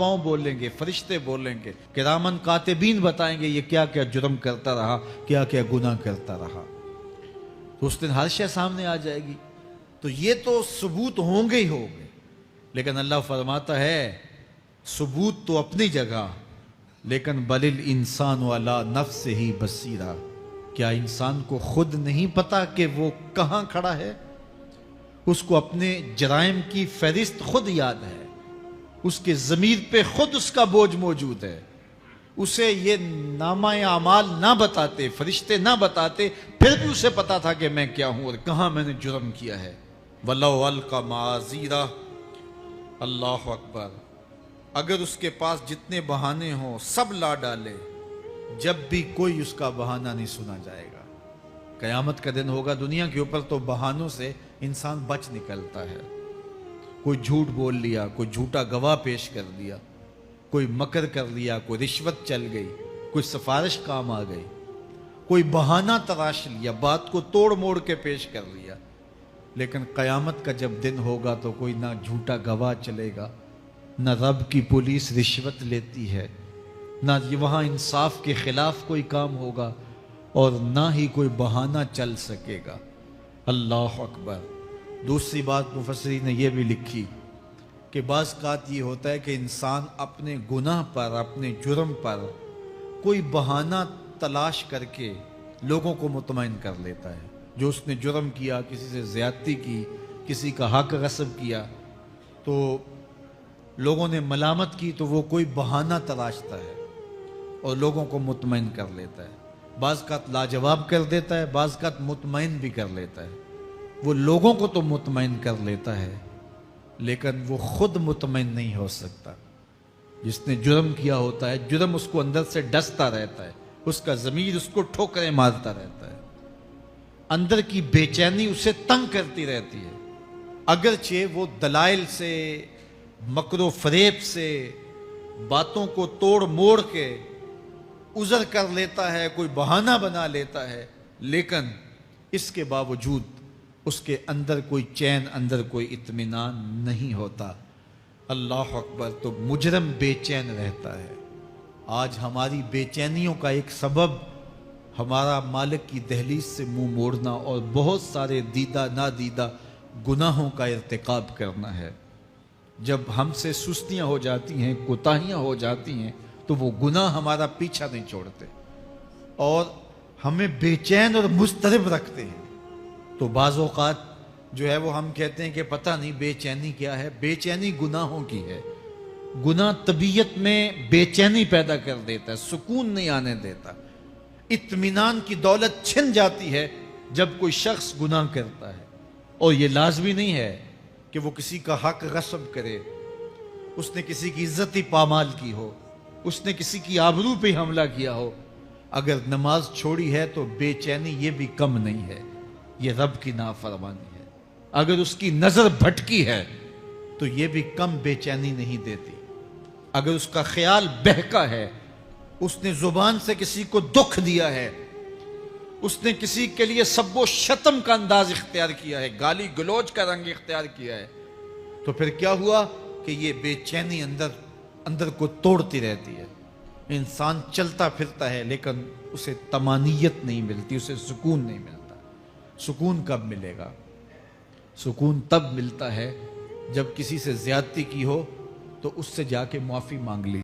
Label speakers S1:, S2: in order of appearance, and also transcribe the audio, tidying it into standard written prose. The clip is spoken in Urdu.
S1: پاؤں بولیں گے، فرشتے بولیں گے، کرامن کاتبین بتائیں گے یہ کیا کیا جرم کرتا رہا، کیا کیا گناہ کرتا رہا۔ تو اس دن ہر شے سامنے آ جائے گی۔ تو یہ تو ثبوت ہوں گے ہی ہوں گے، لیکن اللہ فرماتا ہے ثبوت تو اپنی جگہ، لیکن بل الانسان علی نفسہ بصیرہ، کیا انسان کو خود نہیں پتا کہ وہ کہاں کھڑا ہے؟ اس کو اپنے جرائم کی فہرست خود یاد ہے، اس کے ضمیر پہ خود اس کا بوجھ موجود ہے۔ اسے یہ نامہ اعمال نہ بتاتے، فرشتے نہ بتاتے، پھر بھی اسے پتا تھا کہ میں کیا ہوں اور کہاں میں نے جرم کیا ہے۔ وَلَوْ أَلْقَى مَعَاذِيرَهُ، اللہ اکبر، اگر اس کے پاس جتنے بہانے ہوں سب لا ڈالے، جب بھی کوئی اس کا بہانہ نہیں سنا جائے گا۔ قیامت کا دن ہوگا، دنیا کے اوپر تو بہانوں سے انسان بچ نکلتا ہے۔ کوئی جھوٹ بول لیا، کوئی جھوٹا گواہ پیش کر دیا، کوئی مکر کر لیا، کوئی رشوت چل گئی، کوئی سفارش کام آ گئی، کوئی بہانہ تراش لیا، بات کو توڑ موڑ کے پیش کر لیا۔ لیکن قیامت کا جب دن ہوگا تو کوئی نہ جھوٹا گواہ چلے گا، نہ رب کی پولیس رشوت لیتی ہے، نہ وہاں انصاف کے خلاف کوئی کام ہوگا، اور نہ ہی کوئی بہانہ چل سکے گا۔ اللہ اکبر۔ دوسری بات مفسرین نے یہ بھی لکھی کہ بعض اوقات یہ ہوتا ہے کہ انسان اپنے گناہ پر، اپنے جرم پر کوئی بہانہ تلاش کر کے لوگوں کو مطمئن کر لیتا ہے۔ جو اس نے جرم کیا، کسی سے زیادتی کی، کسی کا حق غصب کیا، تو لوگوں نے ملامت کی تو وہ کوئی بہانہ تلاشتا ہے اور لوگوں کو مطمئن کر لیتا ہے۔ بعض اوقات لاجواب کر دیتا ہے، بعض اوقات مطمئن بھی کر لیتا ہے۔ وہ لوگوں کو تو مطمئن کر لیتا ہے، لیکن وہ خود مطمئن نہیں ہو سکتا۔ جس نے جرم کیا ہوتا ہے، جرم اس کو اندر سے ڈستا رہتا ہے، اس کا ضمیر اس کو ٹھوکریں مارتا رہتا ہے، اندر کی بے چینی اسے تنگ کرتی رہتی ہے۔ اگرچہ وہ دلائل سے، مکر و فریب سے، باتوں کو توڑ موڑ کے عذر کر لیتا ہے، کوئی بہانہ بنا لیتا ہے، لیکن اس کے باوجود اس کے اندر کوئی چین، اندر کوئی اطمینان نہیں ہوتا۔ اللہ اکبر۔ تو مجرم بے چین رہتا ہے۔ آج ہماری بے چینیوں کا ایک سبب ہمارا مالک کی دہلیز سے منہ موڑنا اور بہت سارے دیدہ نادیدہ گناہوں کا ارتکاب کرنا ہے۔ جب ہم سے سستیاں ہو جاتی ہیں، کوتاہیاں ہو جاتی ہیں، تو وہ گناہ ہمارا پیچھا نہیں چھوڑتے اور ہمیں بے چین اور مضطرب رکھتے ہیں۔ تو بعض اوقات جو ہے وہ ہم کہتے ہیں کہ پتہ نہیں بے چینی کیا ہے۔ بے چینی گناہوں کی ہے۔ گناہ طبیعت میں بے چینی پیدا کر دیتا ہے، سکون نہیں آنے دیتا۔ اطمینان کی دولت چھن جاتی ہے جب کوئی شخص گناہ کرتا ہے، اور یہ لازمی نہیں ہے کہ وہ کسی کا حق غصب کرے، اس نے کسی کی عزت ہی پامال کی ہو، اس نے کسی کی آبرو پہ حملہ کیا ہو۔ اگر نماز چھوڑی ہے تو بے چینی یہ بھی کم نہیں ہے، یہ رب کی نافرمانی ہے۔ اگر اس کی نظر بھٹکی ہے تو یہ بھی کم بے چینی نہیں دیتی۔ اگر اس کا خیال بہکا ہے، اس نے زبان سے کسی کو دکھ دیا ہے، اس نے کسی کے لیے سب و شتم کا انداز اختیار کیا ہے، گالی گلوچ کا رنگ اختیار کیا ہے، تو پھر کیا ہوا کہ یہ بے چینی اندر کو توڑتی رہتی ہے۔ انسان چلتا پھرتا ہے لیکن اسے طمانینت نہیں ملتی، اسے سکون نہیں ملتا۔ سکون کب ملے گا؟ سکون تب ملتا ہے جب کسی سے زیادتی کی ہو تو اس سے جا کے معافی مانگ لی۔